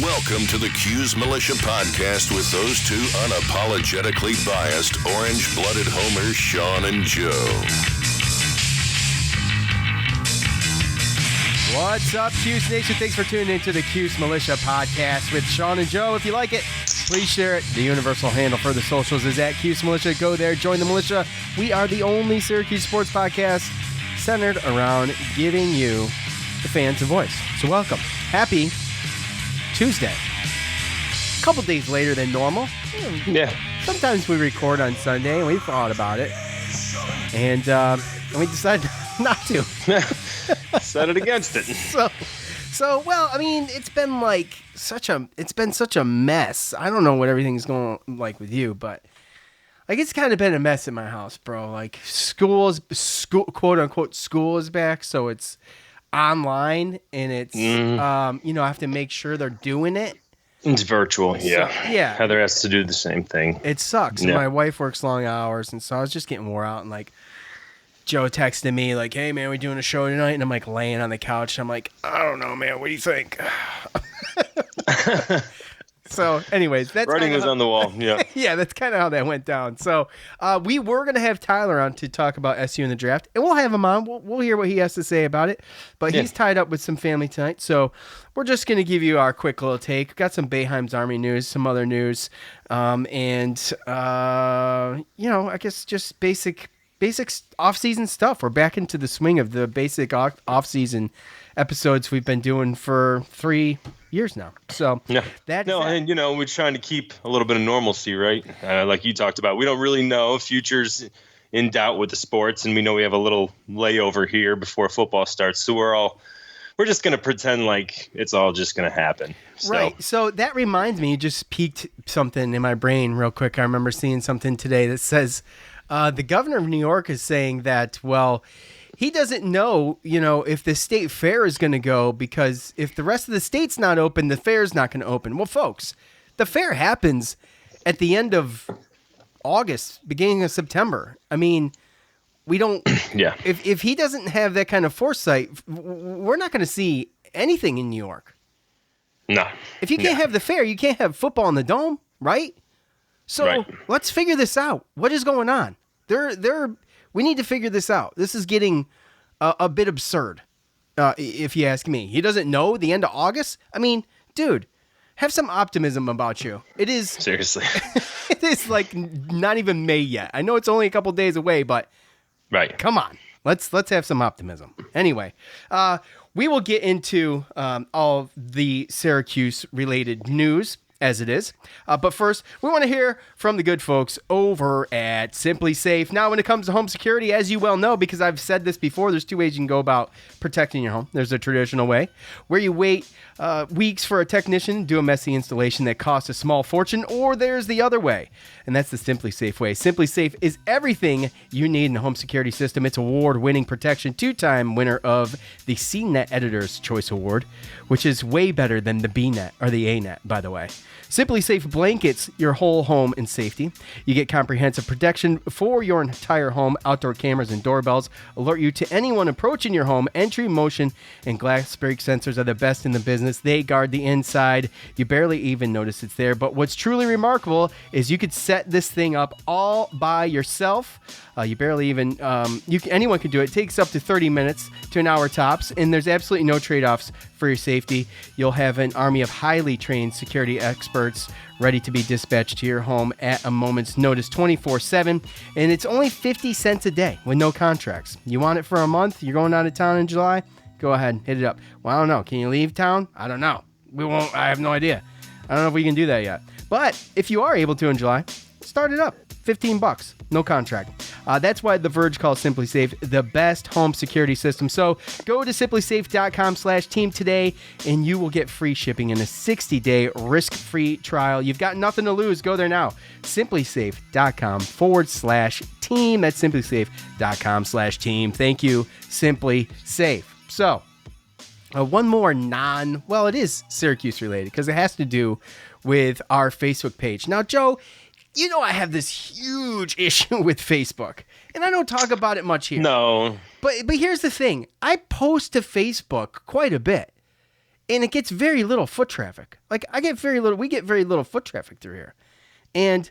Welcome to the Cuse Militia Podcast with those two unapologetically biased, orange-blooded homers, Sean and Joe. What's up, Cuse Nation? Thanks for tuning in to the Cuse Militia Podcast with Sean and Joe. If you like it, please share it. The universal handle for the socials is at Cuse Militia. Go there, join the militia. We are the only Syracuse sports podcast centered around giving you, the fans, a voice. So welcome. Happy Tuesday. A couple days later than normal. Yeah. Sometimes we record on Sunday, and we thought about it. And we decided not to. Set it against it. So well, I mean, it's been such a mess. I don't know what everything's going like with you, but it's kind of been a mess in my house, bro. Like school, quote unquote, school is back, so it's online, and it's I have to make sure they're doing it. It's virtual, yeah. So, yeah. Heather has to do the same thing. It sucks. Yeah. My wife works long hours, and so I was just getting wore out, and Joe texted me hey man, we doing a show tonight? And I'm laying on the couch. I'm like, I don't know, man. What do you think? So anyways, that's writing was on the wall. Yeah. Yeah, that's kind of how that went down. So we were going to have Tyler on to talk about SU in the draft, and we'll have him on. We'll hear what he has to say about it. But he's tied up with some family tonight, so we're just going to give you our quick little take. We've got some Boeheim's Army news, some other news, and I guess just basic off-season stuff. We're back into the swing of the basic off-season episodes we've been doing for 3 years now. So and we're trying to keep a little bit of normalcy, right? Like you talked about, we don't really know. Future's in doubt with the sports, and we know we have a little layover here before football starts. So we're just going to pretend like it's all just going to happen. Right. So that reminds me, you just piqued something in my brain real quick. I remember seeing something today that says the governor of New York is saying that, he doesn't know, if the state fair is going to go, because if the rest of the state's not open, the fair's not going to open. Well, folks, the fair happens at the end of August, beginning of September. I mean, we don't. Yeah. If he doesn't have that kind of foresight, we're not going to see anything in New York. No. If you can't have the fair, you can't have football in the dome, right? So Let's figure this out. What is going on? We need to figure this out. This is getting a bit absurd, if you ask me. He doesn't know the end of August? I mean, dude, have some optimism about you. It is... Seriously. It is not even May yet. I know it's only a couple days away, but... Right. Come on. Let's have some optimism. Anyway, we will get into all of the Syracuse-related news as it is. But first, we want to hear from the good folks over at Simply Safe. Now, when it comes to home security, as you well know, because I've said this before, there's two ways you can go about protecting your home. There's a traditional way, where you wait weeks for a technician to do a messy installation that costs a small fortune, or there's the other way, and that's the Simply Safe way. Simply Safe is everything you need in a home security system. It's award-winning protection, 2-time winner of the CNET Editor's Choice Award, which is way better than the BNet, or the ANET, by the way. Simply Safe blankets your whole home in safety. You get comprehensive protection for your entire home. Outdoor cameras and doorbells alert you to anyone approaching your home. Entry, motion, and glass break sensors are the best in the business. They guard the inside. You barely even notice it's there. But what's truly remarkable is you could set this thing up all by yourself. You barely even, anyone can do it. It takes up to 30 minutes to an hour tops, and there's absolutely no trade-offs for your safety. You'll have an army of highly trained security experts ready to be dispatched to your home at a moment's notice 24/7, and it's only 50 cents a day with no contracts. You want it for a month? You're going out of town in July? Go ahead, hit it up. Well, I don't know. Can you leave town? I don't know. We won't. I have no idea. I don't know if we can do that yet. But if you are able to in July, start it up. $15, no contract. That's why The Verge calls Simply Safe the best home security system. So go to simplysafe.com/team today, and you will get free shipping and a 60-day risk-free trial. You've got nothing to lose. Go there now. simplysafe.com/team. That's simplysafe.com/team. Thank you, Simply Safe. So one more it is Syracuse related, because it has to do with our Facebook page. Now, Joe, you know I have this huge issue with Facebook, and I don't talk about it much here. No. But here's the thing. I post to Facebook quite a bit. and it gets very little foot traffic. Like we get very little foot traffic through here. And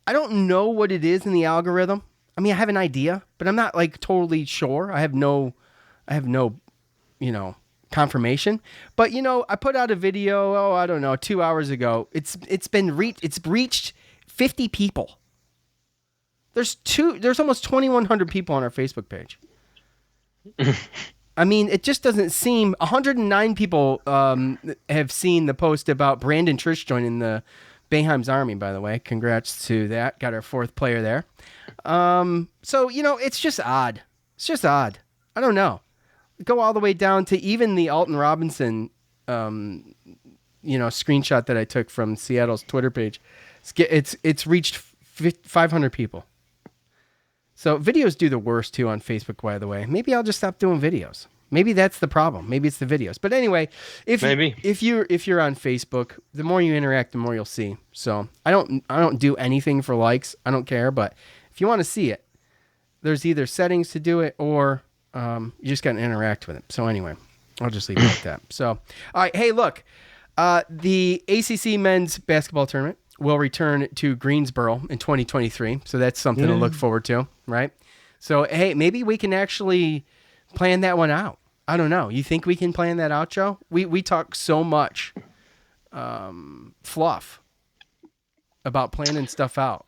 I don't know what it is in the algorithm. I mean, I have an idea, but I'm not like totally sure. I have no, confirmation. But I put out a video, I don't know, 2 hours ago. It's reached 50 people. There's almost 2,100 people on our Facebook page. I mean, it just doesn't seem. 109 people have seen the post about Brandon Trish joining the Boeheim's Army, by the way. Congrats to that. Got our 4th player there. So, it's just odd. It's just odd. I don't know. Go all the way down to even the Alton Robinson, screenshot that I took from Seattle's Twitter page. It's reached 500 people. So videos do the worst too on Facebook, by the way. Maybe I'll just stop doing videos. Maybe that's the problem. Maybe it's the videos. But anyway, if you're on Facebook, the more you interact, the more you'll see. So I don't do anything for likes. I don't care. But if you want to see it, there's either settings to do it or you just got to interact with it. So anyway, I'll just leave it like that. So all right, hey, look, the ACC men's basketball tournament will return to Greensboro in 2023. So that's something to look forward to, right? So, hey, maybe we can actually plan that one out. I don't know. You think we can plan that out, Joe? We talk so much fluff about planning stuff out.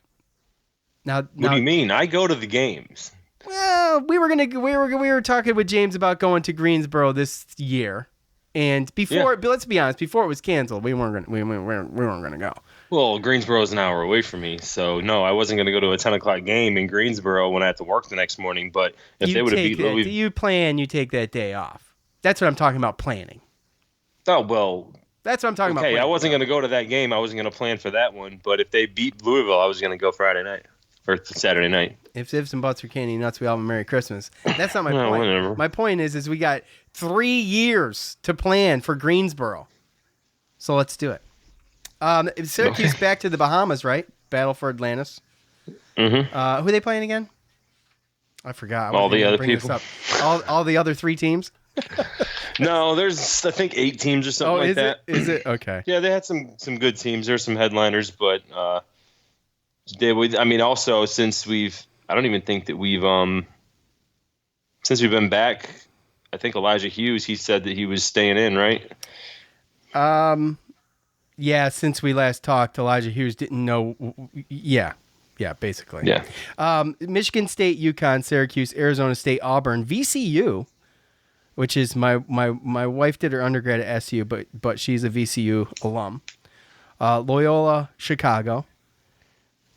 Now, what do you mean? I go to the games. Well, we were talking with James about going to Greensboro this year. And before, but let's be honest, before it was canceled, we weren't gonna go. Well, Greensboro is an hour away from me, so no, I wasn't going to go to a 10 o'clock game in Greensboro when I had to work the next morning. But if they would have beat Louisville, you take that day off. That's what I'm talking about planning. Oh well, that's what I'm talking about. Okay, I wasn't going to go to that game. I wasn't going to plan for that one. But if they beat Louisville, I was going to go Friday night or Saturday night. If ifs and buts are candy nuts, we all have a Merry Christmas. That's not my point. Whatever. My point is we got 3 years to plan for Greensboro, so let's do it. Syracuse back to the Bahamas, right? Battle for Atlantis. Mm-hmm. Who are they playing again? I forgot. All the other people. All the other 3 teams? No, there's I think 8 teams or something like that. Is it? Okay. Yeah, they had some good teams. There's some headliners, but also since I don't even think that since we've been back, I think Elijah Hughes, he said that he was staying in, right? Yeah, since we last talked, Elijah Hughes didn't know. Yeah, basically. Yeah. Michigan State, UConn, Syracuse, Arizona State, Auburn, VCU, which is my wife did her undergrad at SU, but she's a VCU alum. Loyola, Chicago.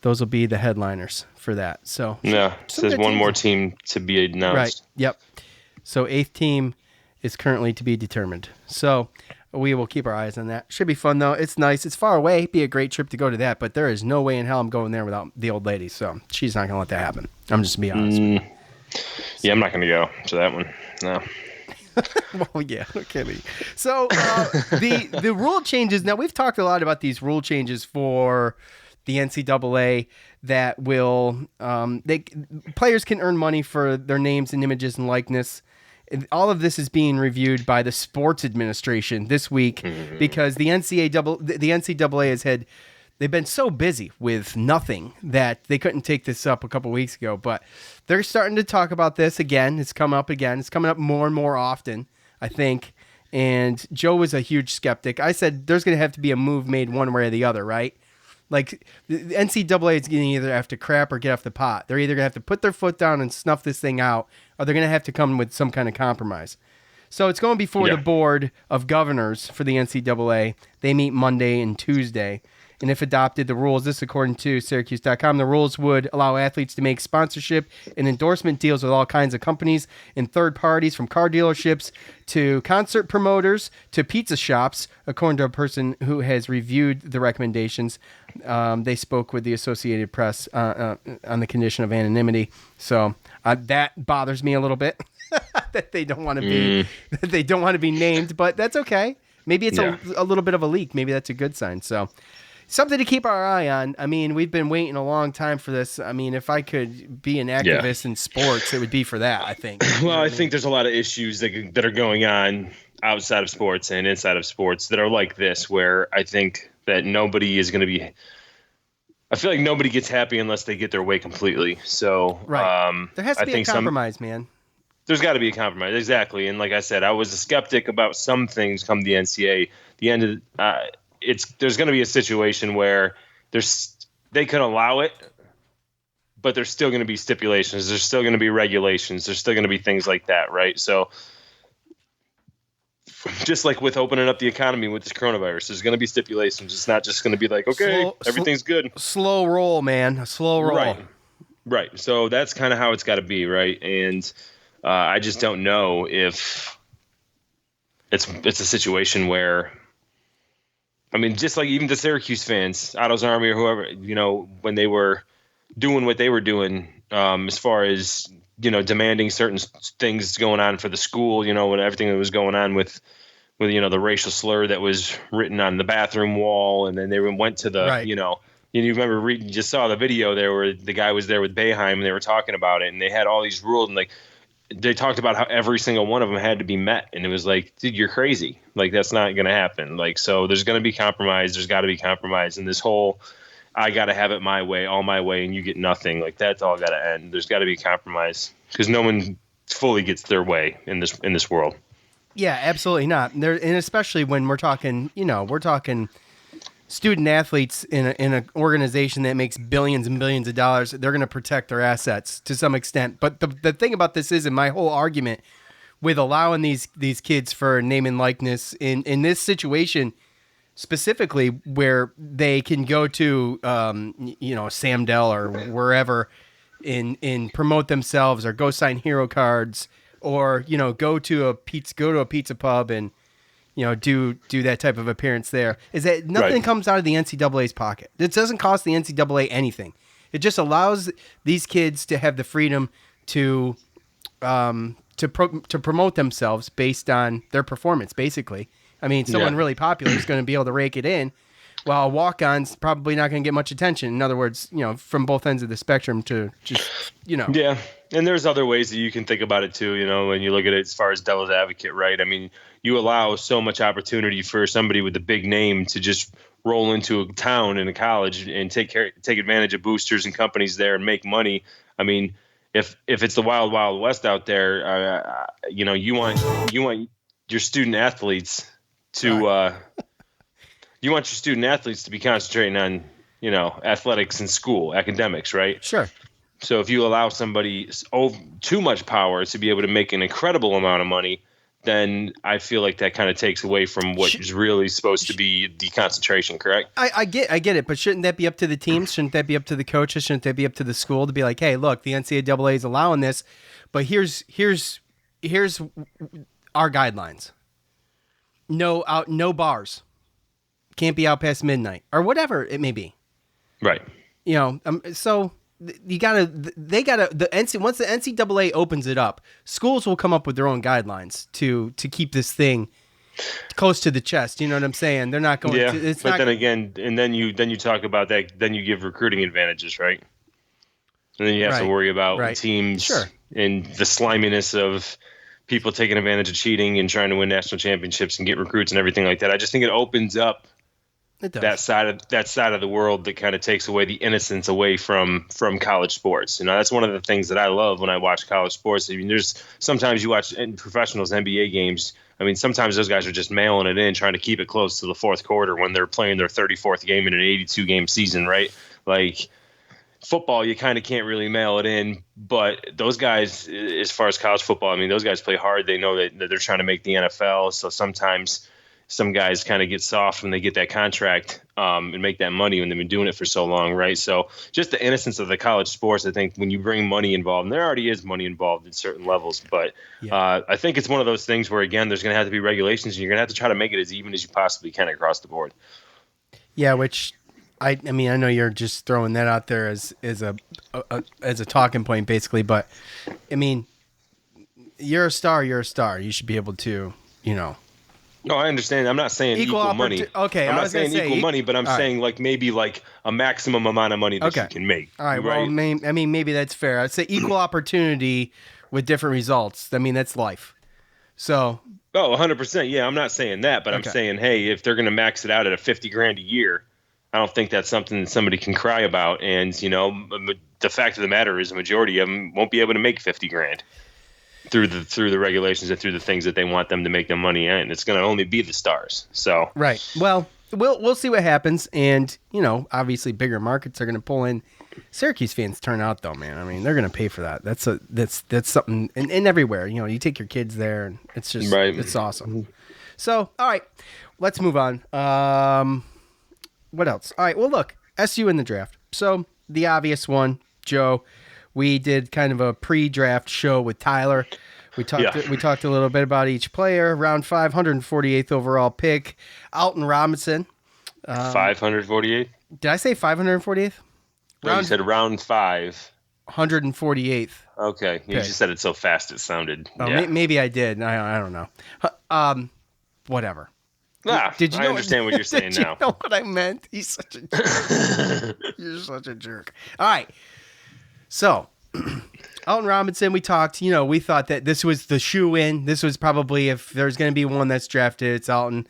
Those will be the headliners for that. So yeah, it says one more team to be announced. Right. Yep. So 8th team is currently to be determined. So we will keep our eyes on that. Should be fun, though. It's nice. It's far away. It'd be a great trip to go to that, but there is no way in hell I'm going there without the old lady, so she's not going to let that happen. I'm just going to be honest with you. Yeah, I'm not going to go to that one. No. Well, yeah, okay. So the rule changes. Now, we've talked a lot about these rule changes for the NCAA that will players can earn money for their names and images and likeness. All of this is being reviewed by the Sports Administration this week because the NCAA they've been so busy with nothing that they couldn't take this up a couple weeks ago, but they're starting to talk about this again. It's come up again. It's coming up more and more often, I think. And Joe was a huge skeptic. I said there's going to have to be a move made one way or the other, right? Like the NCAA is going to either have to crap or get off the pot. They're either going to have to put their foot down and snuff this thing out, or they're going to have to come with some kind of compromise. So it's going before the Board of Governors for the NCAA. They meet Monday and Tuesday. And if adopted, the rules, this according to Syracuse.com, the rules would allow athletes to make sponsorship and endorsement deals with all kinds of companies and third parties, from car dealerships to concert promoters to pizza shops, according to a person who has reviewed the recommendations. They spoke with the Associated Press on the condition of anonymity. So that bothers me a little bit that they don't want to be named, but that's okay. Maybe it's a little bit of a leak. Maybe that's a good sign. So something to keep our eye on. I mean, we've been waiting a long time for this. I mean, if I could be an activist in sports, it would be for that, I think. Well, I think there's a lot of issues that are going on outside of sports and inside of sports that are like this, where I think that nobody is going to be. I feel like nobody gets happy unless they get their way completely. So there has to be a compromise, man. There's got to be a compromise, exactly. And like I said, I was a skeptic about some things come the NCAA. The end of there's going to be a situation where they could allow it, but there's still going to be stipulations. There's still going to be regulations. There's still going to be things like that, right? So just like with opening up the economy with this coronavirus, there's going to be stipulations. It's not just going to be like, okay, everything's good. Slow roll, man. A slow roll. Right. So that's kind of how it's got to be, right? And I just don't know if it's a situation where, I mean, just like even the Syracuse fans, Otto's Army or whoever, when they were doing what they were doing, as far as, demanding certain things going on for the school, and everything that was going on with the racial slur that was written on the bathroom wall. And then they went to the, you remember you just saw the video there where the guy was there with Boeheim and they were talking about it and they had all these rules and like, they talked about how every single one of them had to be met. And it was like, dude, you're crazy. Like, that's not going to happen. Like, so there's going to be compromise. There's got to be compromise. And this whole, I got to have it my way, all my way, and you get nothing. Like, that's all got to end. There's got to be compromise because no one fully gets their way in this world. Yeah, absolutely not. And especially when we're talking, we're talking student athletes in an organization that makes billions and billions of dollars. They're going to protect their assets to some extent. But the thing about this is, and my whole argument with allowing these kids for name and likeness in this situation specifically, where they can go to Sam Dell or wherever in promote themselves or go sign hero cards or go to a pizza pub and do that type of appearance there, is that nothing comes out of the NCAA's pocket. It doesn't cost the NCAA anything. It just allows these kids to have the freedom to promote themselves based on their performance, basically. I mean, someone really popular is going to be able to rake it in, while a walk-on's probably not going to get much attention. In other words, from both ends of the spectrum to just, Yeah, and there's other ways that you can think about it too, when you look at it as far as devil's advocate, right? I mean, you allow so much opportunity for somebody with a big name to just roll into a town and a college and take advantage of boosters and companies there and make money. I mean, if it's the wild, wild west out there, you want your student athletes to you want your student athletes to be concentrating on, athletics and school, academics, right? Sure. So if you allow somebody too much power to be able to make an incredible amount of money, then I feel like that kind of takes away from what is really supposed to be the concentration, correct? I get it, but shouldn't that be up to the teams? Shouldn't that be up to the coaches? Shouldn't that be up to the school to be like, hey, look, the NCAA is allowing this, but here's our guidelines. No bars. Can't be out past midnight or whatever it may be. Right. So once the NCAA opens it up, schools will come up with their own guidelines to keep this thing close to the chest. You know what I'm saying? They're not going to, then again, and then you talk about that, then you give recruiting advantages, right? And then you have to worry about teams and the sliminess of people taking advantage of cheating and trying to win national championships and get recruits and everything like that. I just think it opens up that side of the world that kind of takes away the innocence away from college sports. That's one of the things that I love when I watch college sports. I mean, there's sometimes you watch professionals, NBA games. I mean, sometimes those guys are just mailing it in, trying to keep it close to the fourth quarter when they're playing their 34th game in an 82 game season, right? Like football, you kind of can't really mail it in, but those guys, as far as college football, I mean, those guys play hard. They know that they're trying to make the NFL. So sometimes some guys kind of get soft when they get that contract and make that money when they've been doing it for so long, right? So just the innocence of the college sports, I think when you bring money involved, and there already is money involved at certain levels, but I think it's one of those things where, again, there's going to have to be regulations, and you're going to have to try to make it as even as you possibly can across the board. Yeah, which I mean, I know you're just throwing that out there as a talking point, basically, but I mean, you're a star. You should be able to, No, I understand. I'm not saying equal money. Okay, I'm not saying equal money, but I'm saying maybe a maximum amount of money that you can make. All right. Well, maybe that's fair. I'd say equal opportunity with different results. I mean, that's life. So. Oh, 100%. Yeah, I'm not saying that, but I'm saying, hey, if they're going to max it out at a $50,000 a year, I don't think that's something that somebody can cry about. And, the fact of the matter is the majority of them won't be able to make $50,000 through the regulations and through the things that they want them to make their money in. It's going to only be the stars. So right. Well, we'll see what happens. And, obviously bigger markets are going to pull in. Syracuse fans turn out though, man. I mean, they're going to pay for that. That's something and everywhere, you take your kids there and it's just, It's awesome. So, all right, let's move on. What else? All right. Well, look, SU in the draft. So the obvious one, Joe, we did kind of a pre-draft show with Tyler. We talked a little bit about each player. Round 5, 148th overall pick, Alton Robinson. 548? Did I say 548th? No, you said round 5. 148th. Okay. You just said it so fast it sounded. Maybe I did. I don't know. Whatever. Did you know I understand what you're saying now. You know what I meant? He's such a jerk. You're such a jerk. All right. So, Alton Robinson, we talked, we thought that this was the shoe-in. This was probably, if there's going to be one that's drafted, it's Alton.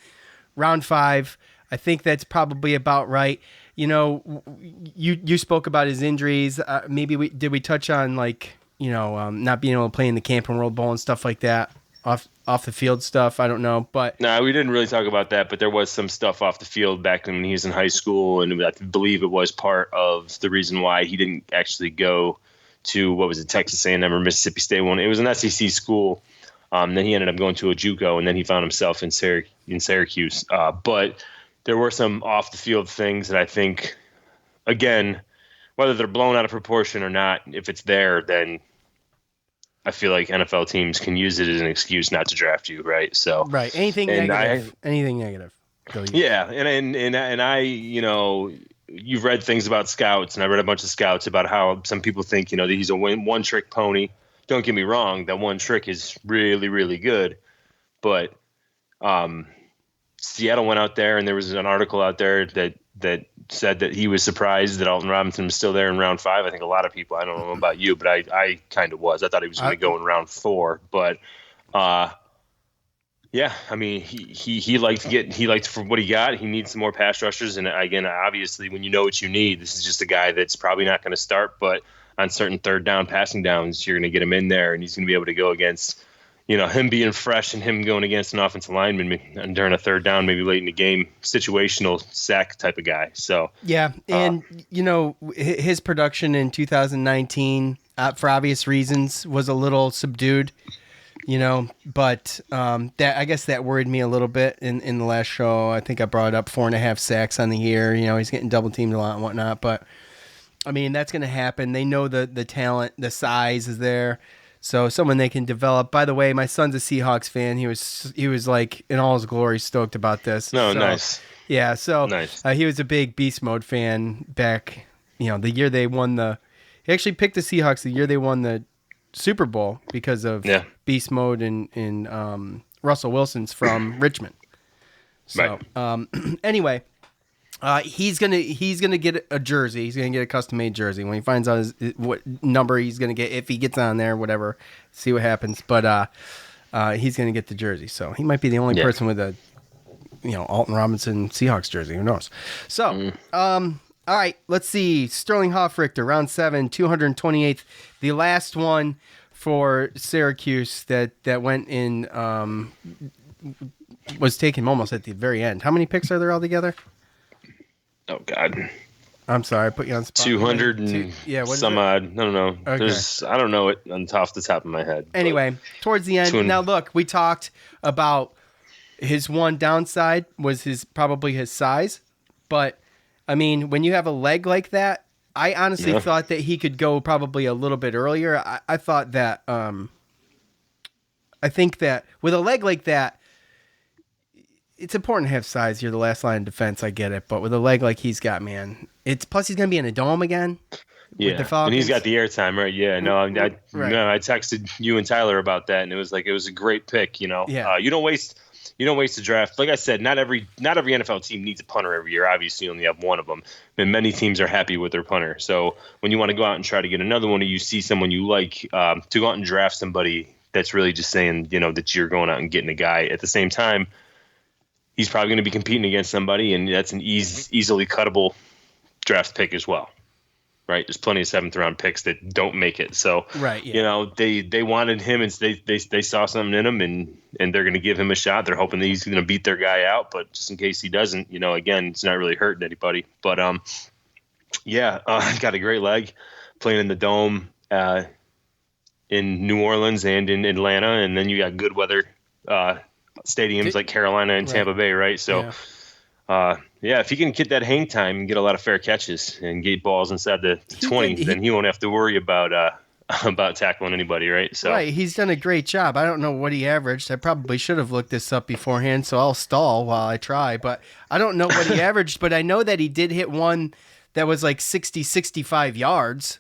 Round 5, I think that's probably about right. You spoke about his injuries. Maybe did we touch on not being able to play in the Camping World Bowl and stuff like that, off the field stuff? I don't know, but no, we didn't really talk about that. But there was some stuff off the field back when he was in high school, and I believe it was part of the reason why he didn't actually go to Texas A&M or Mississippi State one. It was an SEC school. Then he ended up going to a JUCO, and then he found himself in Syracuse. But there were some off the field things that I think, again, whether they're blown out of proportion or not, if it's there, then I feel like NFL teams can use it as an excuse not to draft you, right? So right, anything negative. Yeah, and I, you've read things about scouts, and I read a bunch of scouts about how some people think, that he's a one-trick pony. Don't get me wrong, that one trick is really, really good, but Seattle went out there, and there was an article out there that said that he was surprised that Alton Robinson was still there in round 5. I think a lot of people, I don't know about you, but I kind of was. I thought he was going to go in round 4, but yeah, I mean, he liked for what he got. He needs some more pass rushers, and again, obviously, when you know what you need, this is just a guy that's probably not going to start, but on certain third down passing downs, you're going to get him in there, and he's going to be able to go against, him being fresh and him going against an offensive lineman and during a third down, maybe late in the game, situational sack type of guy. So yeah, and his production in 2019, for obvious reasons, was a little subdued. But that, I guess that worried me a little bit in the last show. I think I brought up 4.5 sacks on the year. He's getting double teamed a lot and whatnot. But I mean, that's going to happen. They know the talent, the size is there. So someone they can develop. By the way, my son's a Seahawks fan. He was like in all his glory stoked about this. No, so, nice. Yeah, so nice. He was a big beast mode fan back. The year they won he actually picked the Seahawks the year they won the Super Bowl because of beast mode in Russell Wilson's from Richmond. So anyway, he's gonna get a jersey. He's gonna get a custom made jersey when he finds out what number he's gonna get, if he gets on there, whatever. See what happens. But he's gonna get the jersey. So he might be the only person with a Alton Robinson Seahawks jersey. Who knows? So all right, let's see. Sterling Hoffrichter, round 7, 228th. The last one for Syracuse that went in was taken almost at the very end. How many picks are there altogether? Oh, God. I'm sorry, I put you on the spot. 200 and some odd. I don't know. Okay. I don't know it off the top of my head. Anyway, towards the end. Now, look, we talked about his one downside was probably his size. But, I mean, when you have a leg like that, I honestly thought that he could go probably a little bit earlier. I thought that I think that with a leg like that, it's important to have size. You're the last line of defense. I get it. But with a leg like he's got, man, plus he's going to be in a dome again. Yeah, and he's got the airtime, right? Yeah, no, I texted you and Tyler about that, and it was a great pick. You don't waste the draft. Like I said, not every NFL team needs a punter every year. Obviously, you only have one of them, and many teams are happy with their punter. So when you want to go out and try to get another one, or you see someone you like, to go out and draft somebody that's really just saying, that you're going out and getting a guy. At the same time, he's probably going to be competing against somebody, and that's an easily cuttable draft pick as well. Right, there's plenty of 7th round picks that don't make it. So, right, yeah. They wanted him, and they saw something in him, and they're going to give him a shot. They're hoping that he's going to beat their guy out, but just in case he doesn't, again, it's not really hurting anybody. But got a great leg, playing in the Dome in New Orleans and in Atlanta, and then you got good weather stadiums like Carolina and Tampa Bay, right? So. Yeah. If he can get that hang time and get a lot of fair catches and get balls inside the 20, then he won't have to worry about tackling anybody, right? So right, he's done a great job. I don't know what he averaged. I probably should have looked this up beforehand, so I'll stall while I try. But I don't know what he averaged, but I know that he did hit one that was like 65 yards.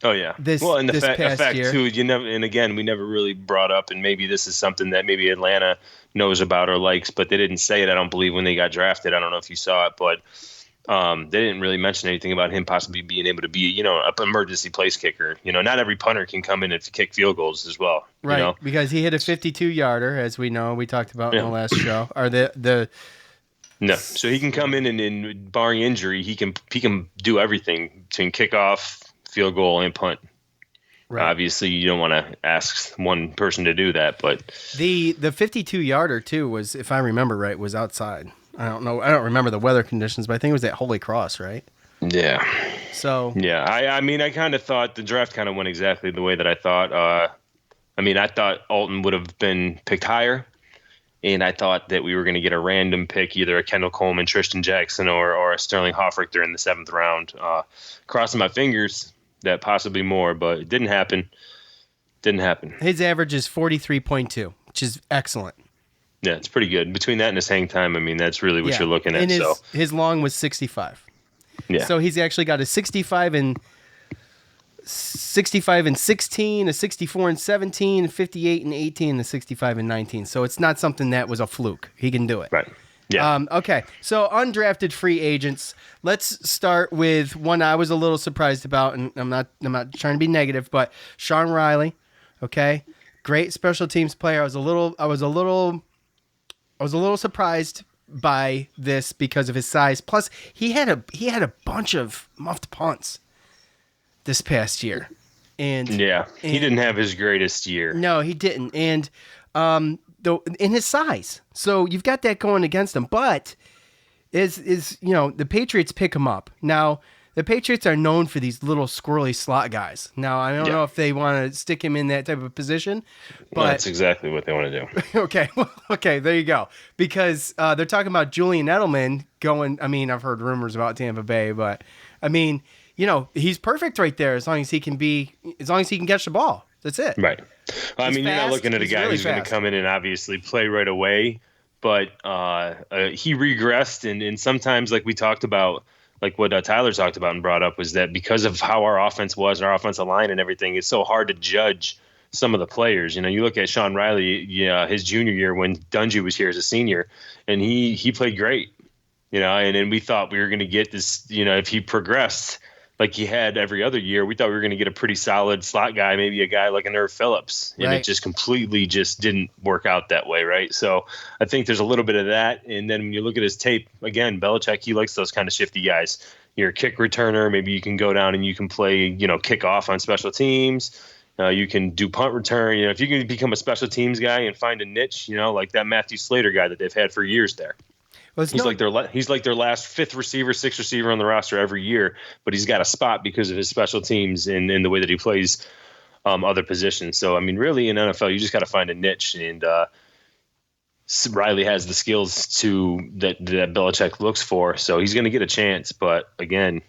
Oh yeah. And the fact year. Too, we never really brought up, and maybe this is something that maybe Atlanta knows about or likes, but they didn't say it, I don't believe, when they got drafted. I don't know if you saw it, but they didn't really mention anything about him possibly being able to be, an emergency place kicker. Not every punter can come in and kick field goals as well. Right, because he hit a 52-yarder, as we know, we talked about in the last show. Or No, so he can come in and barring injury, he can do everything between kickoff, field goal, and punt. Right. Obviously, you don't want to ask one person to do that, but the 52-yarder too was, if I remember right, was outside. I don't know. I don't remember the weather conditions, but I think it was at Holy Cross, right? Yeah. So yeah, I kind of thought the draft kind of went exactly the way that I thought. I thought Alton would have been picked higher, and I thought that we were going to get a random pick, either a Kendall Coleman, Tristan Jackson, or a Sterling Hoffrichter in the 7th round. Crossing my fingers that possibly more, but it didn't happen. His average is 43.2, which is excellent. Yeah, it's pretty good. Between that and his hang time, that's really what you're looking at. And his long was 65. Yeah. So he's actually got a 65 and 16, a 64 and 17, a 58 and 18, and a 65 and 19. So it's not something that was a fluke. He can do it. Right. Yeah. Okay. So undrafted free agents. Let's start with one I was a little surprised about, and I'm not trying to be negative, but Sean Riley. Okay. Great special teams player. I was a little surprised by this because of his size. Plus, he had a bunch of muffed punts this past year, and he didn't have his greatest year. No, he didn't, and in his size, so you've got that going against him. But the Patriots pick him up now. The Patriots are known for these little squirrely slot guys. Now, I don't know if they want to stick him in that type of position, but that's exactly what they want to do. Okay, there you go. Because they're talking about Julian Edelman going. I've heard rumors about Tampa Bay, but he's perfect right there as long as he can catch the ball. That's it. Right. You're not looking at a guy who's going to come in and obviously play right away, but he regressed, and sometimes, like we talked about, like what Tyler talked about and brought up, was that because of how our offense was and our offensive line and everything, it's so hard to judge some of the players. You look at Sean Riley, his junior year when Dungy was here as a senior, and he played great, and then we thought we were going to get this, if he progressed like he had every other year, we thought we were going to get a pretty solid slot guy, maybe a guy like an Irv Phillips, and It just completely didn't work out that way, right? So I think there's a little bit of that, and then when you look at his tape, again, Belichick, he likes those kind of shifty guys. You're a kick returner, maybe you can go down and you can play, kick off on special teams. You can do punt return. If you can become a special teams guy and find a niche, like that Matthew Slater guy that they've had for years there. Well, he's like their last 5th receiver, 6th receiver on the roster every year, but he's got a spot because of his special teams and the way that he plays other positions. So, really in NFL, you just got to find a niche, and Riley has the skills that Belichick looks for, so he's going to get a chance. But again,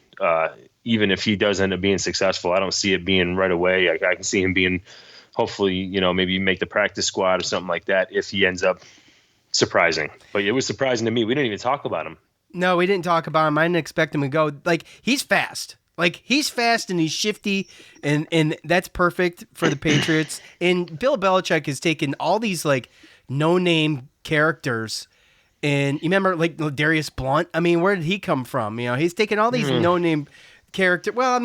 even if he does end up being successful, I don't see it being right away. I can see him being, hopefully, maybe make the practice squad or something like that if he ends up surprising. But it was surprising to me. We didn't even talk about him. No, we didn't talk about him. I didn't expect him to go. He's fast. He's fast and he's shifty, and that's perfect for the Patriots. And Bill Belichick has taken all these no-name characters, and you remember Darius Blunt? Where did he come from? He's taken all these no-name characters. Well,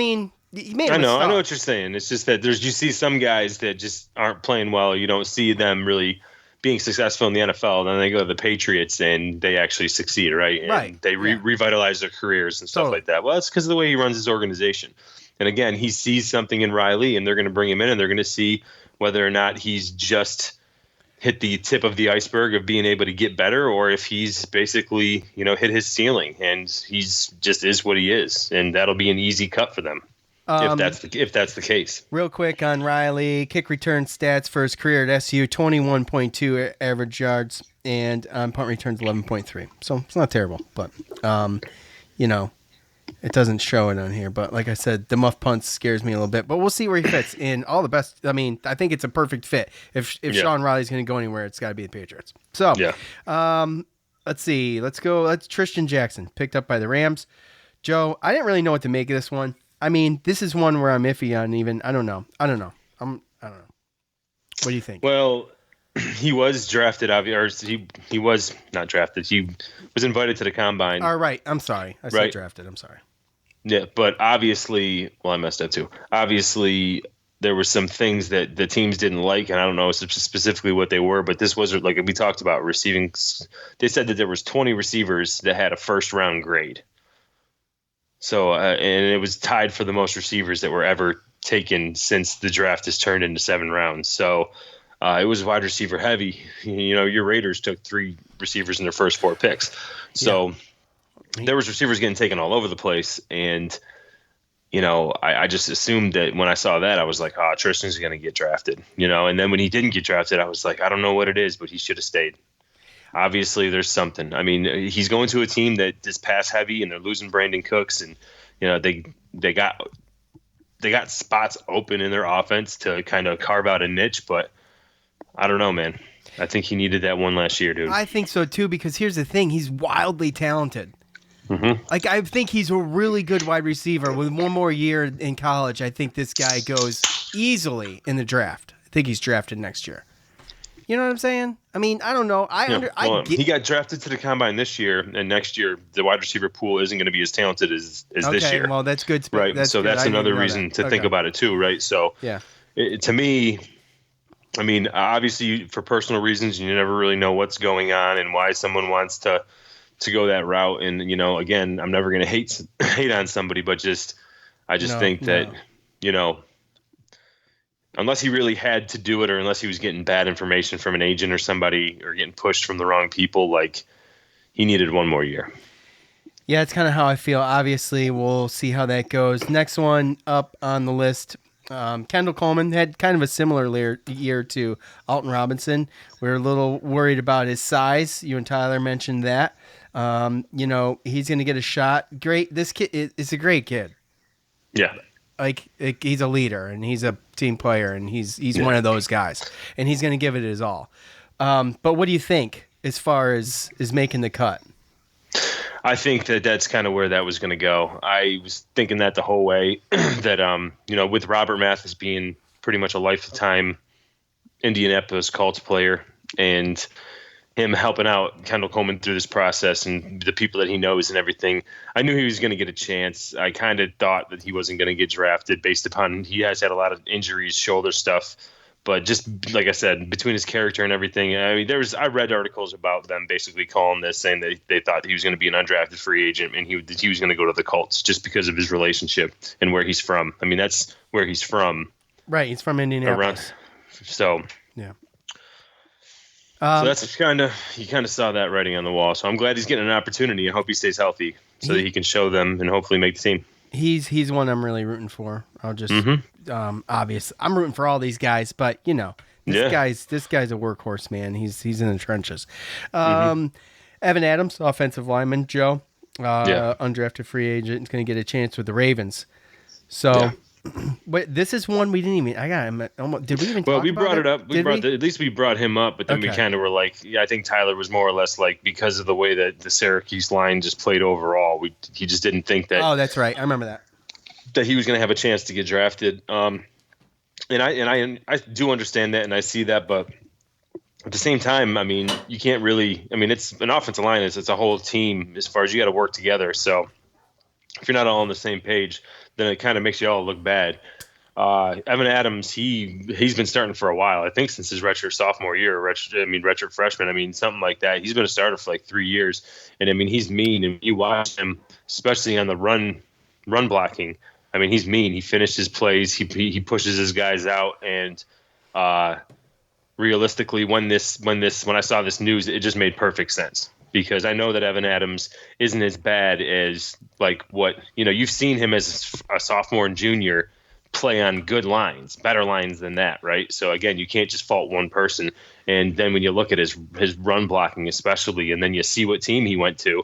He made I know stuff. what you're saying. It's just that you see some guys that just aren't playing well. You don't see them really being successful in the NFL. Then they go to the Patriots and they actually succeed, right? And they revitalize their careers and stuff like that. Well, that's because of the way he runs his organization. And again, he sees something in Riley, and they're going to bring him in, and they're going to see whether or not he's just hit the tip of the iceberg of being able to get better, or if he's basically, hit his ceiling and he's just is what he is, and that'll be an easy cut for them if that's the case. Real quick on Riley, kick return stats for his career at SU: 21.2 average yards, and punt returns 11.3. So it's not terrible, but it doesn't show it on here. But like I said, the muff punts scares me a little bit. But we'll see where he fits in all the best. I mean, I think it's a perfect fit. If Sean Riley's going to go anywhere, it's got to be the Patriots. So, let's see. Let's go. That's Tristan Jackson, picked up by the Rams. Joe, I didn't really know what to make of this one. I mean, this is one where I'm iffy on even. I don't know. I don't know. What do you think? Well, he was drafted, or he was not drafted. He was invited to the combine. All right. I'm sorry. I said drafted. I'm sorry. Yeah, but obviously, I messed up too. Obviously, there were some things that the teams didn't like, and I don't know specifically what they were, but this was like we talked about receiving. They said that there was 20 receivers that had a first-round grade. So, and it was tied for the most receivers that were ever taken since the draft has turned into 7 rounds. So, it was wide receiver heavy. Your Raiders took 3 receivers in their first 4 picks. So. Yeah. There was receivers getting taken all over the place, and I just assumed that when I saw that, I was like, Tristan's going to get drafted, and then when he didn't get drafted, I was like, I don't know what it is, but he should have stayed. Obviously, there's something. I mean, he's going to a team that is pass heavy, and they're losing Brandon Cooks, and they got spots open in their offense to kind of carve out a niche, but I don't know, man. I think he needed that one last year, dude. I think so too, because here's the thing: he's wildly talented. Mm-hmm. Like, I think he's a really good wide receiver. With one more year in college, I think this guy goes easily in the draft. I think he's drafted next year. You know what I'm saying? I mean, I don't know. He got drafted to the combine this year, and next year the wide receiver pool isn't going to be as talented as this year. Well, that's good. Right. That's another reason to think about it too, right? So, to me, I mean, obviously for personal reasons, you never really know what's going on and why someone wants to go that route. And, again, I'm never going to hate on somebody, but I think that, unless he really had to do it, or unless he was getting bad information from an agent or somebody, or getting pushed from the wrong people, like, he needed one more year. Yeah, it's kind of how I feel. Obviously, we'll see how that goes. Next one up on the list, Kendall Coleman had kind of a similar year to Alton Robinson. We were a little worried about his size. You and Tyler mentioned that. He's going to get a shot. Great. This kid is a great kid. Yeah. Like he's a leader, and he's a team player, and he's one of those guys, and he's going to give it his all. But what do you think as far as making the cut? I think that's kind of where that was going to go. I was thinking that the whole way that, with Robert Mathis being pretty much a lifetime Indianapolis Colts player, and him helping out Kendall Coleman through this process and the people that he knows and everything, I knew he was going to get a chance. I kind of thought that he wasn't going to get drafted based upon he has had a lot of injuries, shoulder stuff. But just like I said, between his character and everything, I mean, I read articles about them basically calling this, saying that they thought he was going to be an undrafted free agent, and he was going to go to the Colts just because of his relationship and where he's from. I mean, that's where he's from. Right, he's from Indianapolis. So yeah. So that's you kind of saw that writing on the wall. So I'm glad he's getting an opportunity. I hope he stays healthy so that he can show them and hopefully make the team. He's one I'm really rooting for. I'll just obvious. I'm rooting for all these guys, but this guy's a workhorse, man. He's in the trenches. Evan Adams, offensive lineman, Joe, undrafted free agent, is going to get a chance with the Ravens. So. But this is one we didn't even. Did we even? Well, talk we about brought it up. At least we brought him up, but then we kind of were like, I think Tyler was more or less like, because of the way that the Syracuse line just played overall, he just didn't think that. Oh, that's right. I remember that he was going to have a chance to get drafted. And I do understand that, and I see that, but at the same time, I mean, you can't really. I mean, it's an offensive line. It's a whole team as far as you got to work together. So if you're not all on the same page, then it kind of makes you all look bad. Evan Adams, he's been starting for a while. I think since his redshirt sophomore year, redshirt freshman. I mean, something like that. He's been a starter for like 3 years, and I mean, he's mean. And you watch him, especially on the run blocking. I mean, he's mean. He finishes his plays. He pushes his guys out. And realistically, when I saw this news, it just made perfect sense, because I know that Evan Adams isn't as bad as like what you've seen him as a sophomore and junior play on good lines, better lines than that, right? So again, you can't just fault one person. And then when you look at his run blocking especially, and then you see what team he went to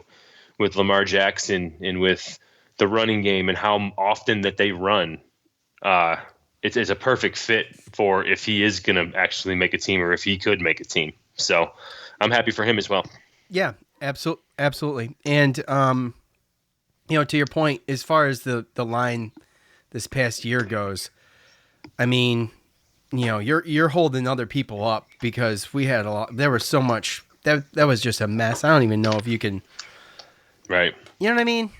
with Lamar Jackson and with the running game and how often that they run, it's a perfect fit for if he is going to actually make a team, or if he could make a team. So I'm happy for him as well. Yeah, absolutely. And to your point, as far as the line this past year goes, I mean, you're holding other people up, because we had a lot. There was so much that was just a mess. I don't even know if you can. Right. You know what I mean?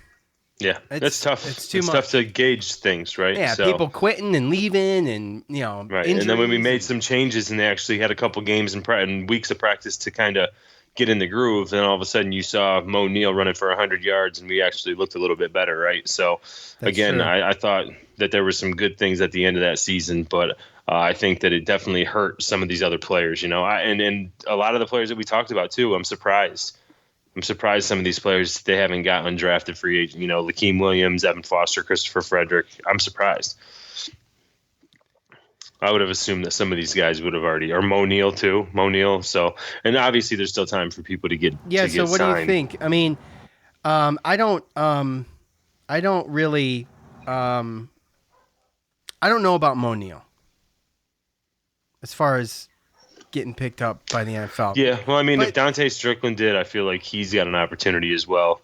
Yeah, that's tough. It's much. Tough to gauge things, right? Yeah, so, people quitting and leaving, and right. And then when we made some changes, and they actually had a couple games and weeks of practice to kind of get in the groove, then all of a sudden you saw Mo Neal running for 100 yards, and we actually looked a little bit better, right? So again, I thought that there were some good things at the end of that season, but I think that it definitely hurt some of these other players, and a lot of the players that we talked about too. I'm surprised some of these players, they haven't got undrafted free agent. Lakeem Williams, Evan Foster, Christopher Frederick. I'm surprised. I would have assumed that some of these guys would have already, or Mo Neal too. So, and obviously there's still time for people to get. Yeah. So what signed. do you think? I mean, I don't really, I don't know about Mo Neal as far as getting picked up by the NFL. Yeah. Well, I mean, if Dante Strickland did, I feel like he's got an opportunity as well.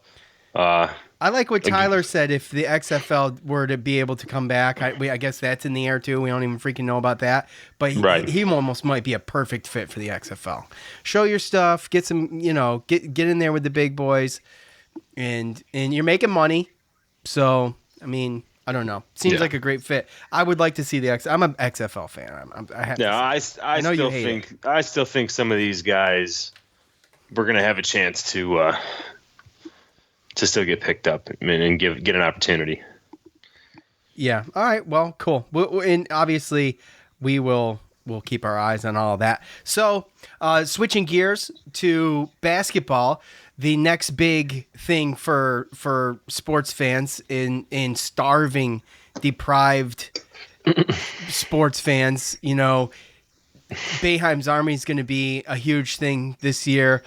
I like what Tyler said. If the XFL were to be able to come back, I guess that's in the air too. We don't even freaking know about that. But he almost might be a perfect fit for the XFL. Show your stuff, get some, get in there with the big boys, and you're making money. So I mean, I don't know. Seems like a great fit. I would like to see the I'm an XFL fan. I still think some of these guys, we're gonna have a chance to still get picked up and get an opportunity. Yeah. All right. Well, cool. And obviously, we'll keep our eyes on all of that. So, switching gears to basketball, the next big thing for sports fans in starving, deprived sports fans, Boeheim's Army is going to be a huge thing this year.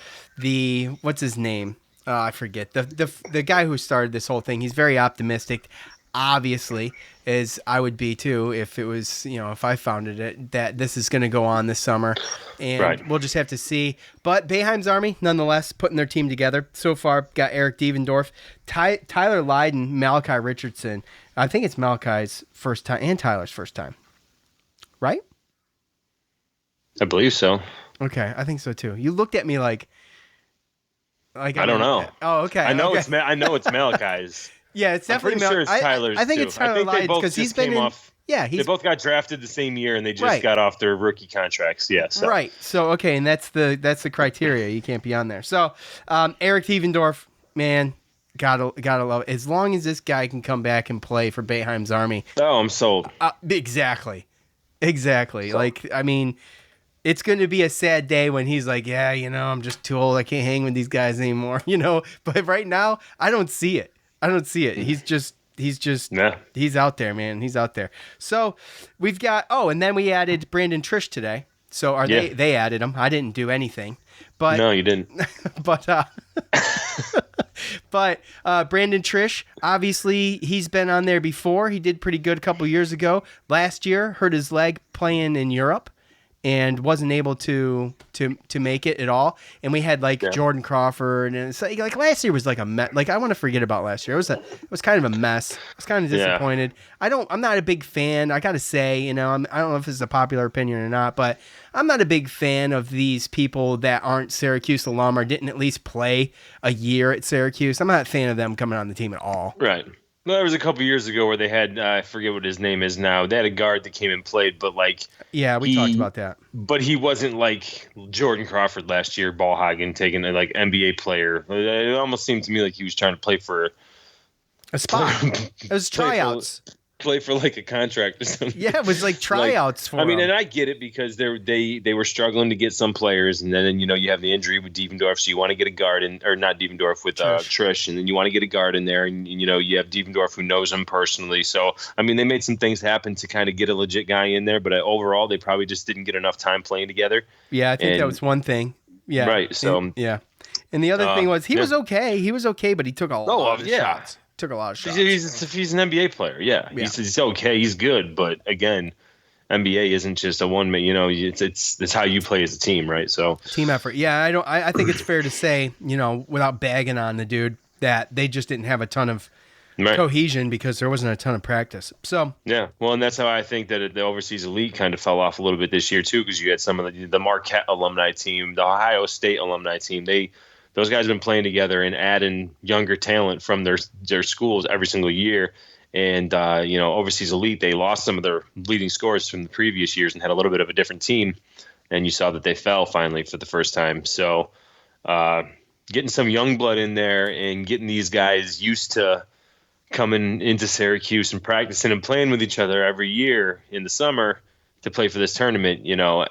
What's his name? I forget the guy who started this whole thing. He's very optimistic, obviously, as I would be too if it was, if I founded it, that this is going to go on this summer, and we'll just have to see. But Boeheim's Army, nonetheless, putting their team together so far. Got Eric Devendorf, Tyler Lydon, Malachi Richardson. I think it's Malachi's first time and Tyler's first time, right? I believe so. Okay, I think so too. You looked at me like I don't know. Oh, okay. I know okay. I know it's Malachi's. Yeah, it's definitely sure it's Tyler's. I think too. it's Tyler Lydon's because he's been in. Yeah, they both got drafted the same year, and they just got off their rookie contracts. Yeah, so. Right. So okay, and that's the criteria. You can't be on there. So Eric Devendorf, man, gotta love it. As long as this guy can come back and play for Boeheim's Army. Oh, I'm sold. Exactly. Like, I mean, it's going to be a sad day when he's like, yeah, I'm just too old. I can't hang with these guys anymore, But right now, I don't see it. He's out there, man. He's out there. So we've got, and then we added Brandon Trish today. So they added him. I didn't do anything. But no, you didn't. But Brandon Trish, obviously, he's been on there before. He did pretty good a couple years ago. Last year, hurt his leg playing in Europe and wasn't able to make it at all. And we had Jordan Crawford, and it's like last year was like a mess. Like, I want to forget about last year. It was kind of a mess. I was kind of disappointed. I'm not a big fan. I got to say, I don't know if this is a popular opinion or not, but I'm not a big fan of these people that aren't Syracuse alum or didn't at least play a year at Syracuse. I'm not a fan of them coming on the team at all. Right. No, there was a couple years ago where they had I forget what his name is now. They had a guard that came and played, but like Yeah, we talked about that. But he wasn't like Jordan Crawford last year, Boeheim taking a like NBA player. It almost seemed to me like he was trying to play for a spot. It was tryouts. Play for like a contract or something. Yeah, it was like tryouts for him. And I get it because they were struggling to get some players, and then you have the injury with Devendorf, so you want to get a guard or not Devendorf with Trish, and then you want to get a guard in there, and you have Devendorf who knows him personally. So I mean, they made some things happen to kind of get a legit guy in there, but overall they probably just didn't get enough time playing together. Yeah, I think that was one thing. Yeah, right. So and the other thing was he was okay. He was okay, but he took a lot of shots. Took a lot of shots. He's an NBA player. Yeah. He's okay. He's good. But again, NBA isn't just a one man. It's how you play as a team, right? So team effort. Yeah, I think it's fair to say, without bagging on the dude, that they just didn't have a ton of cohesion because there wasn't a ton of practice. So yeah, well, and that's how I think that the overseas elite kind of fell off a little bit this year too, because you had some of the Marquette alumni team, the Ohio State alumni team. Those guys have been playing together and adding younger talent from their schools every single year. And, overseas elite, they lost some of their leading scorers from the previous years and had a little bit of a different team. And you saw that they fell finally for the first time. So getting some young blood in there and getting these guys used to coming into Syracuse and practicing and playing with each other every year in the summer to play for this tournament,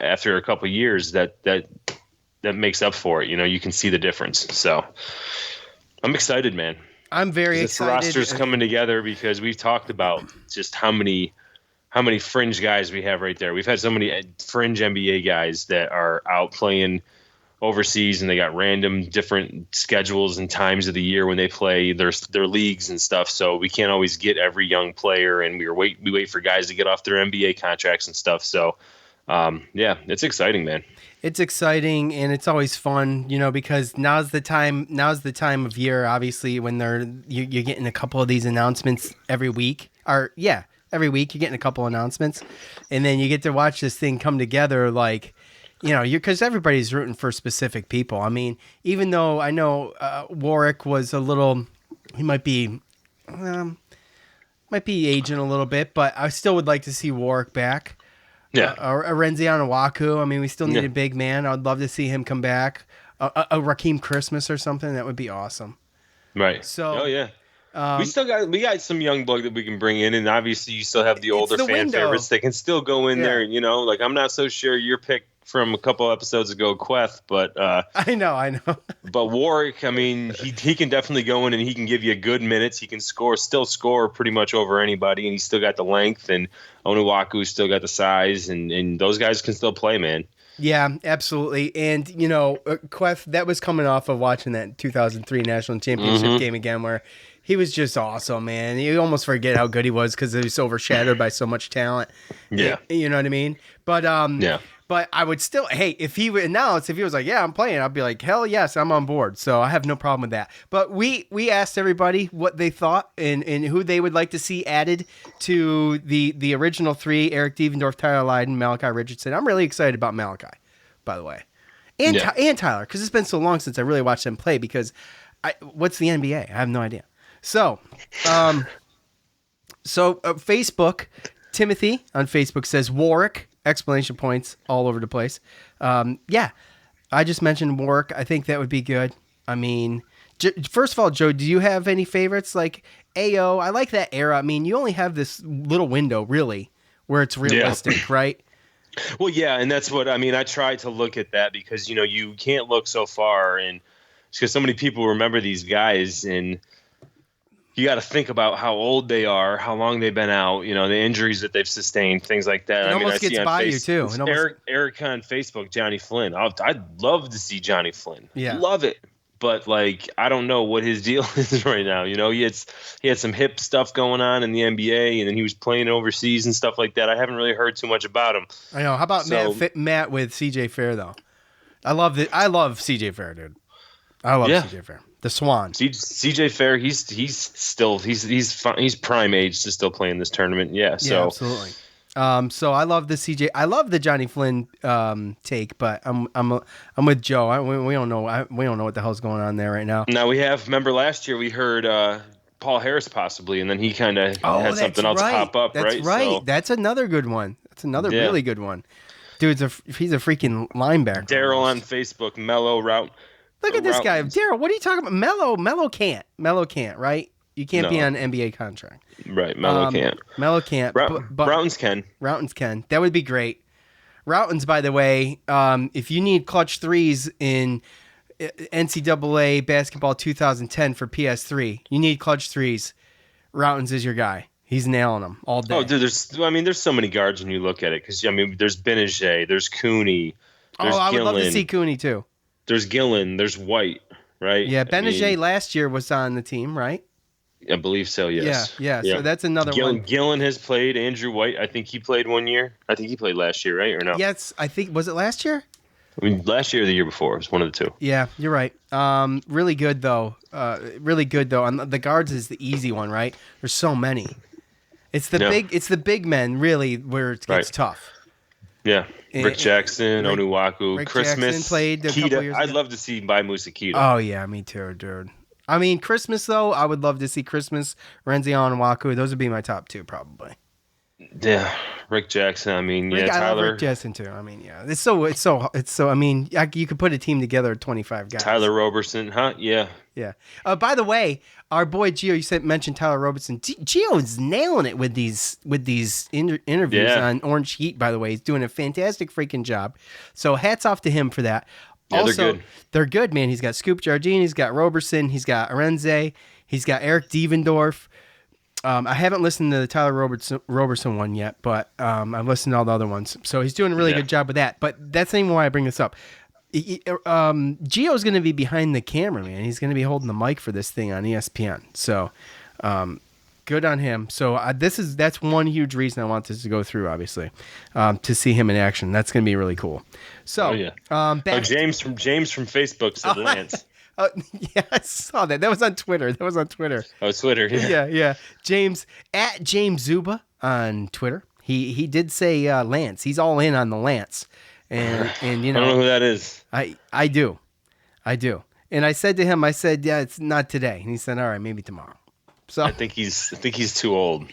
after a couple of years that makes up for it. You can see the difference. So I'm excited, man. I'm very excited. This roster's coming together because we've talked about just how many fringe guys we have right there. We've had so many fringe NBA guys that are out playing overseas, and they got random different schedules and times of the year when they play their leagues and stuff. So we can't always get every young player, and we wait for guys to get off their NBA contracts and stuff. So it's exciting, man. It's exciting, and it's always fun, because now's the time of year, obviously, when you're getting a couple of these announcements every week. Every week you're getting a couple announcements, and then you get to watch this thing come together, like, because everybody's rooting for specific people. I mean, even though I know Warwick was he might be aging a little bit, but I still would like to see Warwick back. Yeah, Renzi Onuaku. I mean, we still need a big man. I would love to see him come back. A Raheem Christmas or something, that would be awesome. Right. So, we got some young blood that we can bring in, and obviously you still have the older fan favorites that can still go in there. Like I'm not so sure your pick from a couple episodes ago, Queth, but I know. But Warwick, I mean, he can definitely go in and he can give you good minutes. He can still score pretty much over anybody, and he's still got the length, and Onuaku's still got the size, and those guys can still play, man. Yeah, absolutely. And, Queth, that was coming off of watching that 2003 National Championship game again, where he was just awesome, man. You almost forget how good he was because he was overshadowed by so much talent. Yeah. You know what I mean? But But I would still, if he was like, yeah, I'm playing, I'd be like, hell yes, I'm on board. So I have no problem with that. But we asked everybody what they thought and who they would like to see added to the original three: Eric Devendorf, Tyler Lydon, Malachi Richardson. I'm really excited about Malachi, by the way, and Tyler, because it's been so long since I really watched them play. Because what's the NBA? I have no idea. So, Facebook, Timothy on Facebook says Warwick. Explanation points all over the place. I just mentioned Warwick. I think that would be good. I mean, first of all, Joe, do you have any favorites? Like AO, I like that era. I mean, you only have this little window, really, where it's realistic, right? Well, yeah, and that's what I mean. I try to look at that because, you can't look so far, and because so many people remember these guys, and you got to think about how old they are, how long they've been out, the injuries that they've sustained, things like that. It almost gets by you too. Eric on Facebook, Johnny Flynn. I'd love to see Johnny Flynn. Yeah, love it. But I don't know what his deal is right now. He had some hip stuff going on in the NBA, and then he was playing overseas and stuff like that. I haven't really heard too much about him. I know. How about Matt with CJ Fair though? I love CJ Fair, dude. I love CJ Fair. The Swan. CJ Fair, he's prime age to still play in this tournament. Yeah, so absolutely. So I love the CJ. I love the Johnny Flynn take, but I'm with Joe. We don't know what the hell's going on there right now. Now remember last year we heard Paul Harris possibly, and then he kind of had that's something else right. pop up, That's right? right. So, That's another good one. That's another really good one. Dude's he's a freaking linebacker. Daryl on Facebook, Mellow Route. Look at this guy. Daryl, what are you talking about? Mello can't. Mello can't, right? You can't be on an NBA contract. Right, Mello can't. Mello can't. But Routins can. Routins can. That would be great. Routins, by the way, if you need clutch threes in NCAA basketball 2010 for PS3, you need clutch threes. Routins is your guy. He's nailing them all day. Oh, dude, there's so many guards when you look at it. Because, there's Benajay, there's Cooney, there's I would Gillen, love to see Cooney, too. There's Gillen, there's White, right? Yeah, Benajay last year was on the team, right? I believe so, yes. Yeah. So that's another one. Gillen has played. Andrew White, I think he played 1 year. I think he played last year, right? Or no? Yes, I think, was it last year? Last year or the year before. It was one of the two. Yeah, you're right. Really good, though. Really good, though. And the guards is the easy one, right? There's so many. It's the big men, really, where it gets tough. Yeah. Rick Jackson, Onuaku, Rick Christmas, Jackson played a couple years ago. I'd love to see By Musa Kita. Oh, yeah, me too, dude. Christmas, though, I would love to see Christmas, Renzi Onuaku. Those would be my top two, probably. Yeah, Rick Jackson. Tyler. I love Rick Jackson, too. It's so, you could put a team together of 25 guys. Tyler Roberson, huh? Yeah. Yeah. By the way, our boy Gio, you mentioned Tyler Robertson. Gio is nailing it with these interviews on Orange Heat. By the way, he's doing a fantastic freaking job. So hats off to him for that. Yeah, also, they're good, man. He's got Scoop Jardine, he's got Roberson, he's got Arenze, he's got Eric Devendorf. I haven't listened to the Tyler Roberson one yet, but I've listened to all the other ones. So he's doing a really good job with that. But that's not even why I bring this up. Gio's going to be behind the camera, man. He's going to be holding the mic for this thing on ESPN. So, good on him. So that's one huge reason I want this to go through. Obviously, to see him in action. That's going to be really cool. So, James from Facebook said Lance. Yeah, I saw that. That was on Twitter. Oh, Twitter. Yeah. James at James Zuba on Twitter. He did say Lance. He's all in on the Lance. And I don't know who that is. I do. And I said to him, yeah, it's not today. And he said, all right, maybe tomorrow. So I think he's too old.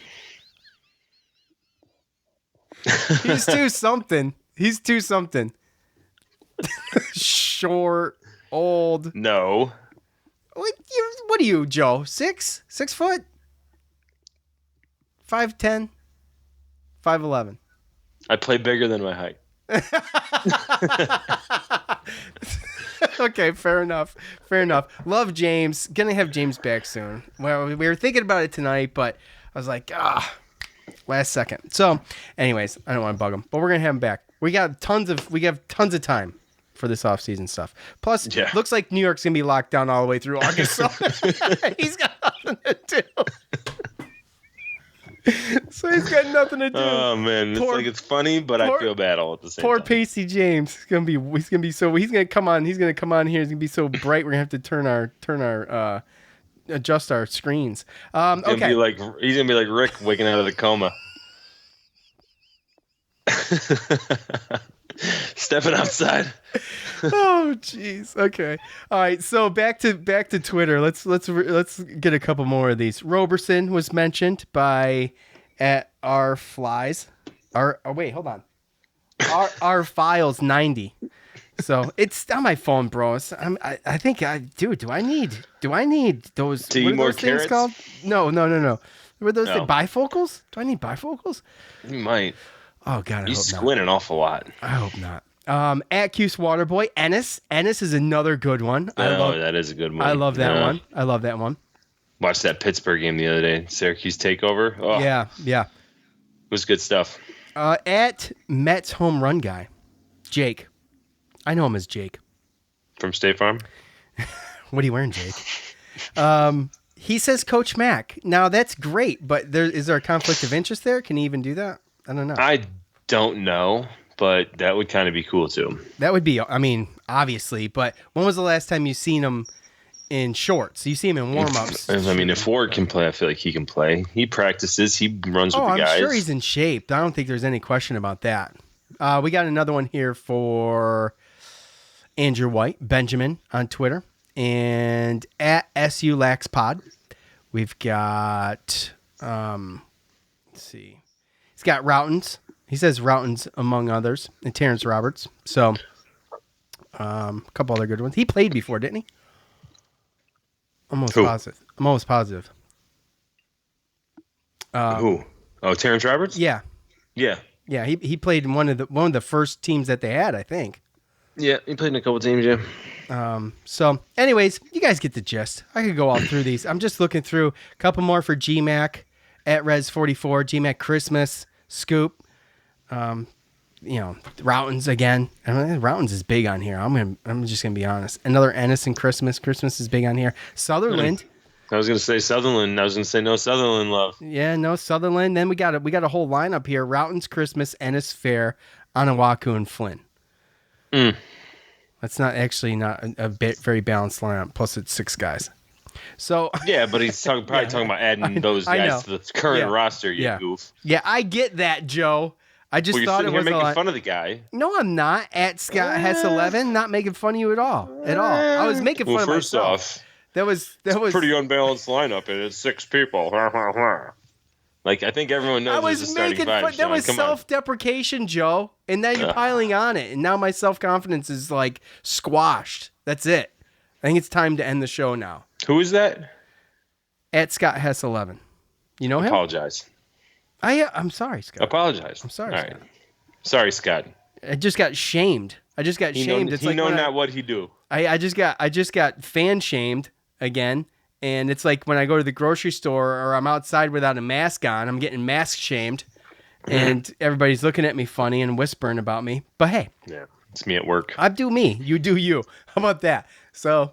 He's too something. Short, old. No. What are you, Joe? 6 foot? 5'10", 5'11". I play bigger than my height. Okay, fair enough. Love James. Gonna have James back soon. Well, we were thinking about it tonight, but I was like, last second. So, anyways, I don't want to bug him, but we're gonna have him back. We have tons of time for this off-season stuff. Plus, looks like New York's gonna be locked down all the way through August. So he's got nothing to do. So he's got nothing to do. Oh man, it's funny, but I feel bad all at the same time. Poor Pacey James. He's gonna come on here. He's gonna be so bright. We're gonna have to turn our adjust our screens. Okay. He's gonna be like Rick waking out of the coma. Stepping outside. Oh jeez. Okay. All right. So back to Twitter. Let's get a couple more of these. Roberson was mentioned by at our flies. Wait, hold on. Our files 90. So it's on my phone, bro. I think do I need those? To eat more carrots? Things called? No. Were those bifocals? Do I need bifocals? You might. Oh God, you squint an awful lot. I hope not. At Cuse Waterboy, Ennis. Ennis is another good one. That is a good one. I love that one. Watched that Pittsburgh game the other day. Syracuse takeover. Oh, yeah. It was good stuff. At Mets home run guy, Jake. I know him as Jake. From State Farm? What are you wearing, Jake? He says Coach Mack. Now, that's great, but is there a conflict of interest there? Can he even do that? I don't know. I don't know, but that would kind of be cool, too. That would be, obviously, but when was the last time you seen him in shorts? You see him in warm-ups. If Ward can play, I feel like he can play. He practices. He runs with the guys. I'm sure he's in shape. I don't think there's any question about that. We got another one here for Andrew White, Benjamin on Twitter, and at SULaxPod. We've got, let's see. He's got Routins. He says Routins among others, and Terrence Roberts. So, a couple other good ones. He played before, didn't he? Almost positive. I'm almost positive. Who? Oh, Terrence Roberts? Yeah. Yeah. Yeah, he played in one of the first teams that they had, I think. Yeah, he played in a couple teams, yeah. So, anyways, you guys get the gist. I could go all through these. I'm just looking through a couple more for GMAC at Res44, GMAC Christmas, Scoop. Routins again. I mean, Routins is big on here. I'm just gonna be honest. Another Ennis and Christmas. Christmas is big on here. Sutherland. I was gonna say Sutherland. I was gonna say no Sutherland love. Yeah, no Sutherland. Then we got a whole lineup here: Routins, Christmas, Ennis Fair, Anawaku, and Flynn. That's not a very balanced lineup. Plus, it's 6 guys. So yeah, but he's talking about adding those guys to the current roster. You goof. Yeah, I get that, Joe. I just thought it was making fun of the guy. No, I'm not. At Scott Hess 11, not making fun of you at all. I was making fun of myself. First off, that was pretty unbalanced lineup, and it's 6 people. Like I think everyone knows. I was making fun. That was self-deprecation, Joe. And now you're piling on it, and now my self-confidence is like squashed. That's it. I think it's time to end the show now. Who is that? At Scott Hess 11. You know him? Apologize. I'm sorry, Scott. Apologize. I'm sorry, Scott. Sorry, Scott. I just got shamed. It's he know not what he do. I just got fan shamed again, and it's like when I go to the grocery store or I'm outside without a mask on, I'm getting mask shamed, and everybody's looking at me funny and whispering about me. But hey, yeah, it's me at work. I do me, you do you. How about that? So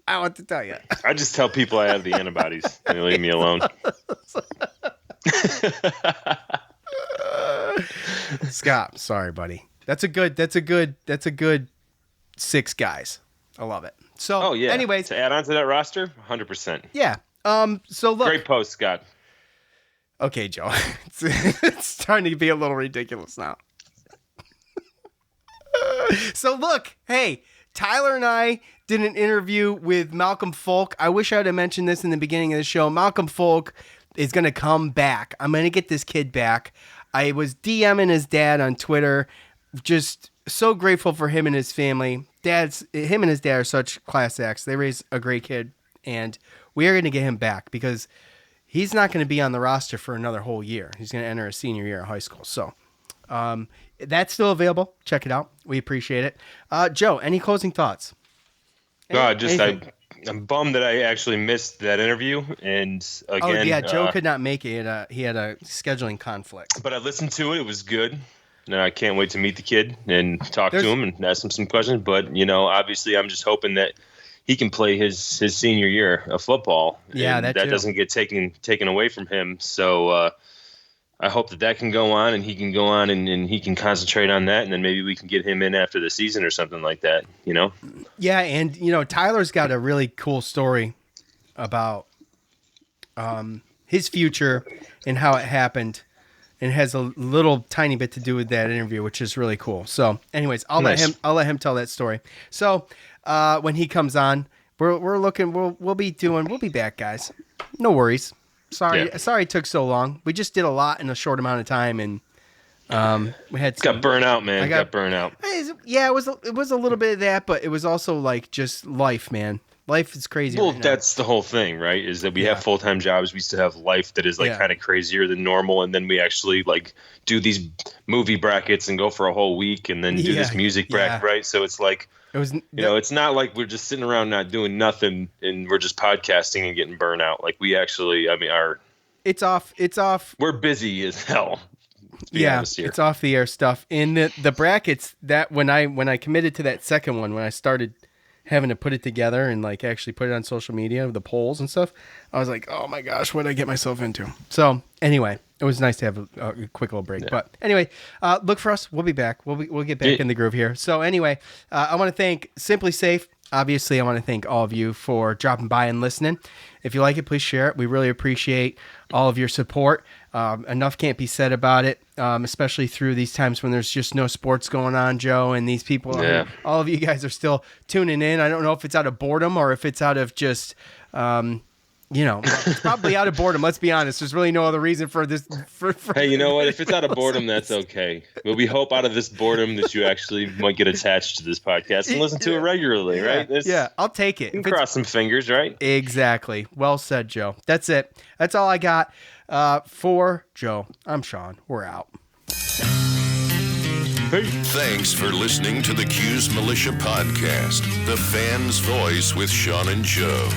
I want to tell you. I just tell people I have the antibodies and they leave me alone. Scott, sorry, buddy. That's a good 6 guys. I love it. So, anyways, to add on to that roster, 100%. Yeah. So look. Great post, Scott. Okay, Joe. It's starting to be a little ridiculous now. So look, hey, Tyler and I did an interview with Malcolm Folk. I wish I would have mentioned this in the beginning of the show. Malcolm Folk is going to come back. I'm going to get this kid back. I was DMing his dad on Twitter. Just so grateful for him and his family. Him and his dad are such class acts. They raised a great kid, and we are going to get him back because he's not going to be on the roster for another whole year. He's going to enter a senior year of high school. So that's still available. Check it out. We appreciate it. Joe, any closing thoughts? I'm bummed that I actually missed that interview. And again, Joe could not make it. He had a scheduling conflict. But I listened to it. It was good. No, I can't wait to meet the kid and talk to him and ask him some questions. But, obviously I'm just hoping that he can play his senior year of football. Yeah, and that doesn't get taken away from him. So I hope that can go on and he can go on and he can concentrate on that. And then maybe we can get him in after the season or something like that, Yeah, and, Tyler's got a really cool story about his future and how it happened. And has a little tiny bit to do with that interview, which is really cool. So, anyways, I'll let him tell that story. So, when he comes on, we'll be back, guys. No worries. Sorry it took so long. We just did a lot in a short amount of time, and we had got burnt out, man. Got burnt out. Yeah, it was a little bit of that, but it was also like just life, man. Life is crazy. Well, that's the whole thing, right? Is that we have full-time jobs. We still have life that is kind of crazier than normal. And then we actually do these movie brackets and go for a whole week and then do this music bracket, right? So it's like, it's not like we're just sitting around not doing nothing and we're just podcasting and getting burnt out. Like we actually, it's off. We're busy as hell. It's off the air stuff. In the brackets that when I committed to that second one, when I started having to put it together and actually put it on social media, the polls and stuff, I was like, oh my gosh, what did I get myself into? So anyway, it was nice to have a quick little break. Yeah. But anyway, look for us. We'll be back. We'll get back in the groove here. So anyway, I want to thank Simply Safe. Obviously, I want to thank all of you for dropping by and listening. If you like it, please share it. We really appreciate all of your support. Enough can't be said about it, especially through these times when there's just no sports going on, Joe, and these people, all of you guys are still tuning in. I don't know if it's out of boredom or if it's out of just, It's probably out of boredom. Let's be honest. There's really no other reason for this. Hey, you know what? If it's out of boredom, that's okay. But we hope out of this boredom that you actually might get attached to this podcast and listen to it regularly, right? Yeah, I'll take it. You can cross some fingers, right? Exactly. Well said, Joe. That's it. That's all I got for Joe. I'm Sean. We're out. Thanks for listening to the Cuse Militia Podcast, the fan's voice with Sean and Joe.